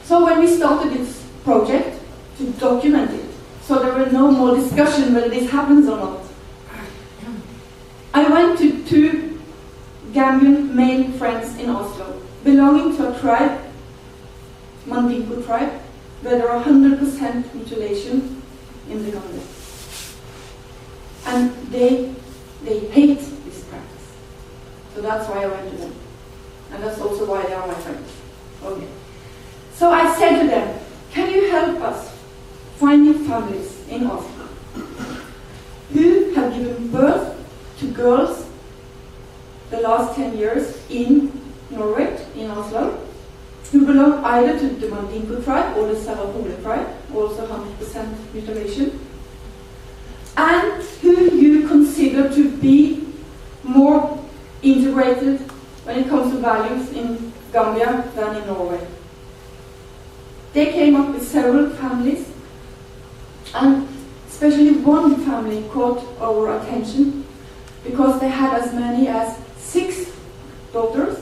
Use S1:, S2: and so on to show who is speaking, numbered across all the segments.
S1: So when we started this project to document it, so there were no more discussion whether this happens or not, I went to 2 Gambian male friends in Oslo, belonging to a tribe, Mandingo tribe, where there are 100% mutilation in the Gambia. And they hate this practice. So that's why I went to them. And that's also why they are my friends. Okay. So I said to them, can you help us finding families in Oslo who have given birth to girls the last 10 years in Norway, in Oslo, who belong either to the Mandingo tribe or the Sarahole tribe, also 100% mutilation, and who you consider to be more integrated when it comes to values in Gambia than in Norway. They came up with several families, and especially one family caught our attention because they had as many as 6 daughters,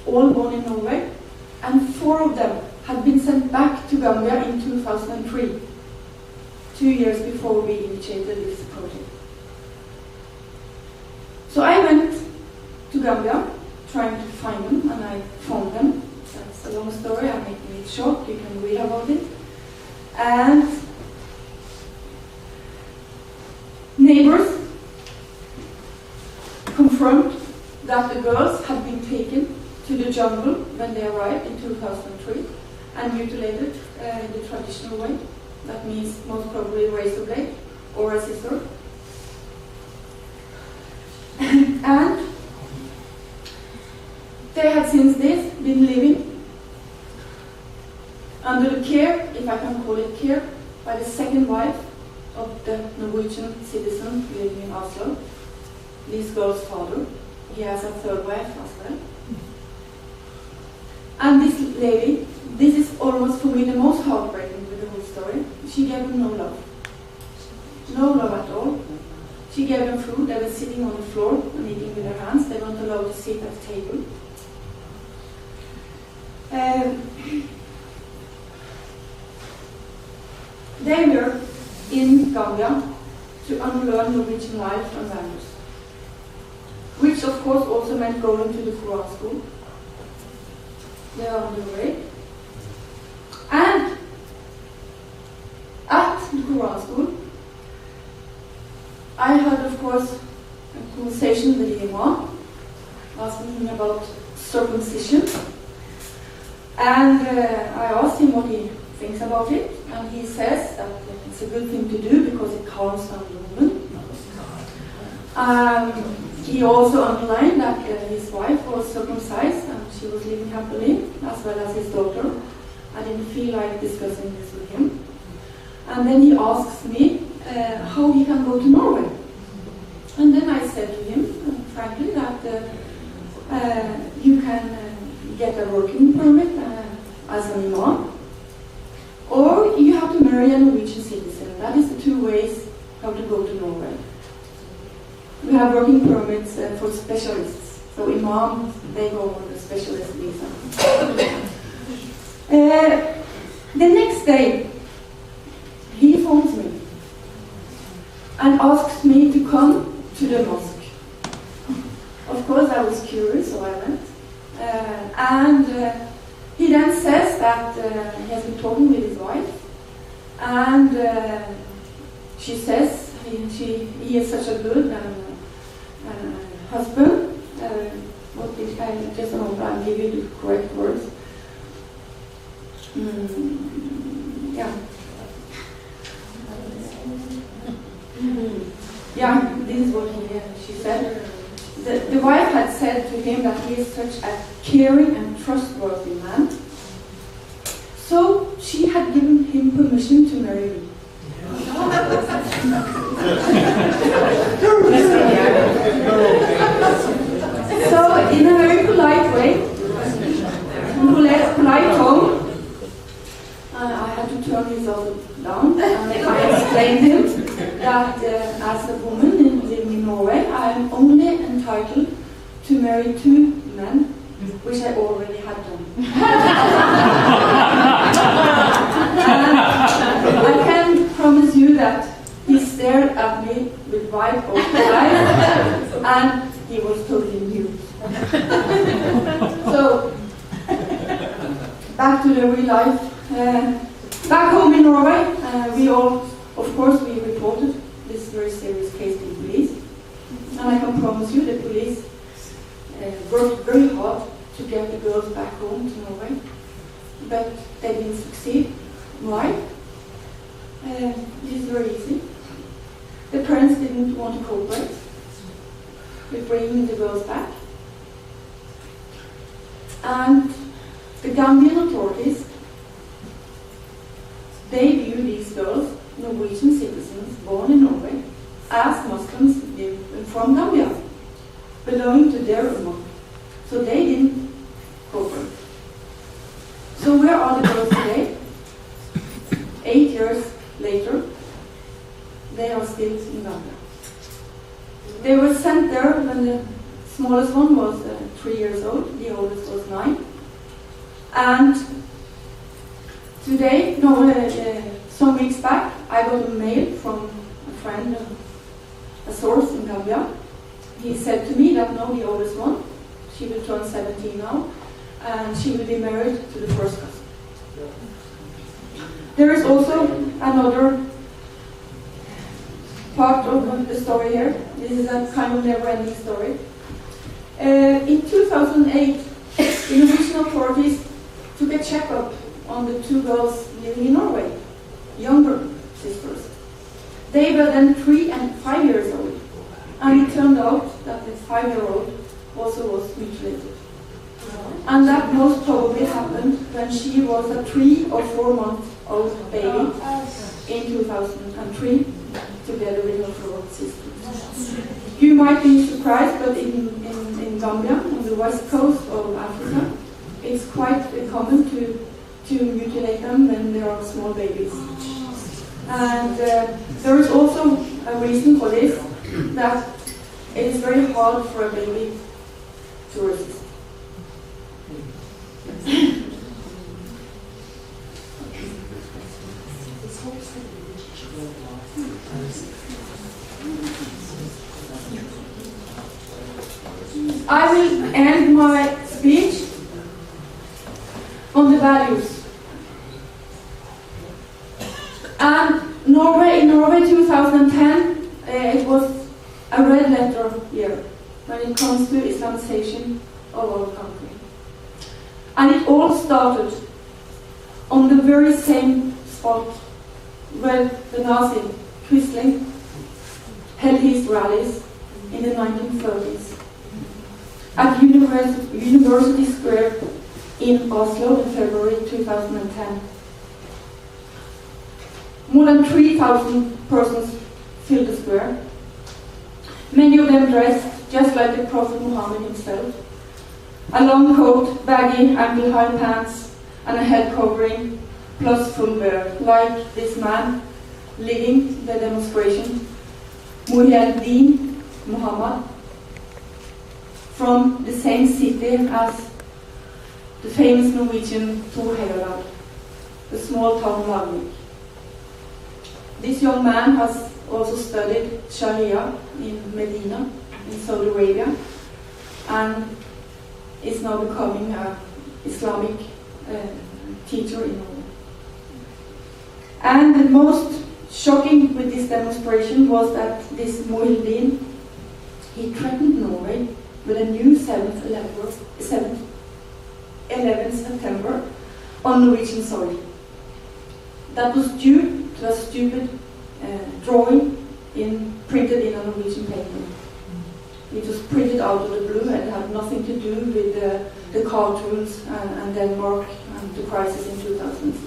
S1: all born in Norway, and 4 of them had been sent back to Gambia in 2003, 2 years before we initiated this project. So I went to Gambia trying to find them, and I found them. That's a long story, I'm making it short, you can read about it. And neighbors confirmed that the girls had been taken to the jungle when they arrived in 2003 and mutilated in the traditional way. That means most probably a razor blade or a scissor. And they had since this been living under the care, if I can call it care, by the second wife of the Norwegian citizen living in Oslo, this girl's father. He has a 3rd wife as well. And this lady, this is almost for me the most heartbreaking with the whole story. She gave them no love. No love at all. She gave them food. They were sitting on the floor and eating with their hands. They weren't allowed to sit at the table. They were in Gambia to unlearn Norwegian life and values, which of course also meant going to the Quran school. They are on the way. And at the Quran school, I had, of course, a conversation with the Imam, asking him about circumcision. And I asked him what he thinks about it, and he says that it's a good thing to do because it calms down the woman. He also underlined that his wife was circumcised and she was living happily, as well as his daughter. I didn't feel like discussing this with him. And then he asks me how he can go to Norway. And then I said to him, frankly, that you can get a working permit as an imam, or you have to marry a Norwegian citizen. That is the 2 ways how to go to Norway. We have working permits for specialists. So imams, they go on the specialist visa. The next day, he phones me and asks me to come to the mosque. Of course, I was curious, so I went. And he then says that he has been talking with his wife, and she says he is such a good husband. What did I just hope I'll give you the correct words. Yeah. Yeah, this is what she said. The wife had said to him that he is such a caring and trustworthy man. So she had given him permission to marry me. So in a very polite way, polite tone, I had to turn this all down, and I explained him that as a woman living in Norway, I am only entitled to marry 2 men which I already had done. I can promise you that he stared at me with wide open eyes, and he was totally mute. So, back to the real life. Back home in Norway, we all, of course, we reported this very serious case to the police. And I can promise you the police worked very hard to get the girls back home to Norway. But they didn't succeed. Why? This is very easy. The parents didn't want to cooperate with bringing the girls back. And the Gambian authorities, they view these girls, Norwegian citizens born in Norway, as Muslims from Gambia, belonging to their ummah. So they didn't cooperate. So where are the girls today? 8 years later, they are still in Gambia. They were sent there when the smallest one was 3 years old, the oldest was 9. And today, some weeks back, I got a mail from a friend, a source in Gambia. He said to me that now the oldest one, she will turn 17 now, and she will be married to the first cousin. There is also another part of the story here. This is a kind of never-ending story. In 2008, the Norwegian authorities took a checkup on the 2 girls living in Norway, younger sisters. They were then 3 and 5 years old, and it turned out that the 5-year-old also was mutilated. And that most probably happened when she was a 3 or 4 month old baby in 2003, together with her 4 sisters. You might be surprised, but in Gambia, on the west coast of Africa, it's quite common to mutilate them when they are small babies. And there is also a reason for this, that it is very hard for a baby to resist. I will end my speech on the values. And in Norway 2010, it was a red letter year when it comes to Islamization of our country. And it all started on the very same spot where the Nazi Quisling held his rallies in the 1930s at University Square in Oslo in February 2010. More than 3,000 persons filled the square, many of them dressed just like the Prophet Muhammad himself. A long coat, baggy ankle-high pants, and a head covering, plus full beard, like this man leading the demonstration, Muhyiddin Muhammad, from the same city as the famous Norwegian Thor Heyerdahl, the small town Larvik. This young man has also studied Sharia in Medina, in Saudi Arabia, and is now becoming an Islamic teacher in Norway. And the most shocking with this demonstration was that this Muhyiddin, he threatened Norway with a new 11th September on Norwegian soil. That was due to a stupid drawing printed in a Norwegian paper. It was printed out of the blue and had nothing to do with the cartoons and Denmark and the crisis in 2006.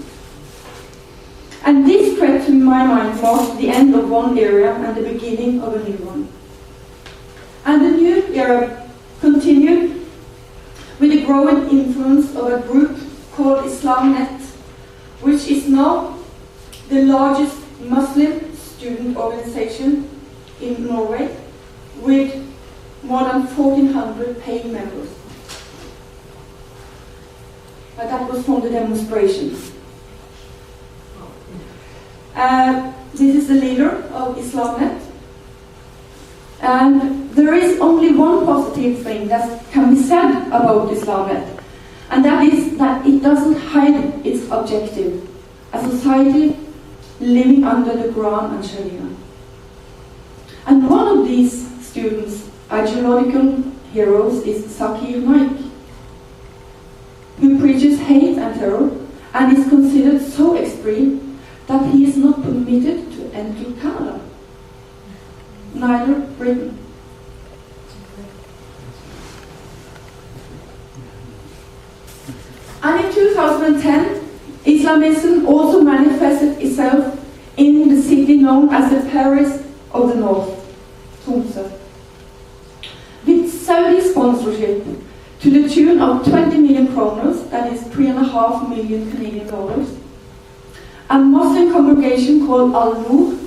S1: And this threat, to my mind, marked the end of one era and the beginning of a new one. And the new era continued with the growing influence of a group called Islamnet, which is now the largest Muslim student organization in Norway, with more than 1,400 paying members. but that was from the demonstration. This is the leader of Islamnet. And there is only one positive thing that can be said about Islamnet, and that is that it doesn't hide its objective, a society living under the Quran and Sharia. And one of these students, ideological heroes, is Zakir Naik, who preaches hate and terror and is considered so extreme that he is not permitted to enter Canada, neither Britain. And in 2010, Islamism also manifested itself in the city known as the Paris of the North, Tromsø, with Saudi sponsorship to the tune of 20 million kroners, that is 3.5 million Canadian dollars. A Muslim congregation called Al-Nur,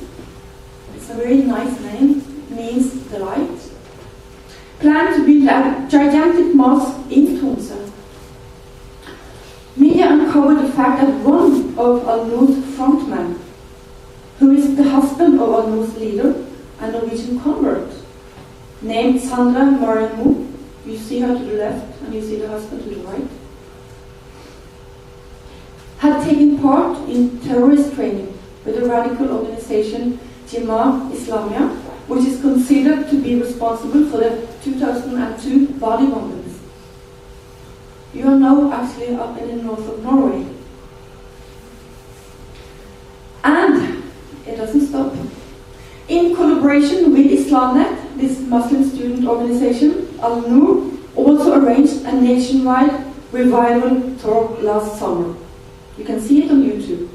S1: it's a very nice name, means the light, planned to build a gigantic mosque in Tromsø. Media uncovered the fact that one of Al-Nur's frontmen, who is the husband of Al-Nur's leader, a Norwegian convert, named Sandra Marienmo, you see her to the left and you see the husband to the right, had taken part in terrorist training with the radical organization Jemaah Islamiyah, which is considered to be responsible for the 2002 body bombings. You are now actually up in the north of Norway. And it doesn't stop. In collaboration with Islamnet, this Muslim student organization, Al-Nur also arranged a nationwide revival tour last summer. You can see it on YouTube.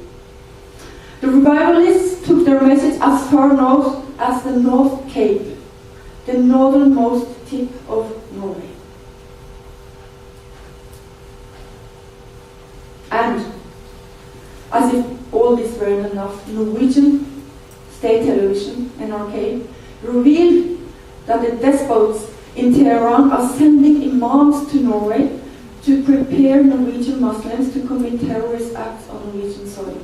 S1: The revivalists took their message as far north as the North Cape, the northernmost tip of Norway. And, as if all this weren't enough, Norwegian state television, NRK, revealed that the despots in Tehran are sending imams to Norway to prepare Norwegian Muslims to commit terrorist acts on Norwegian soil.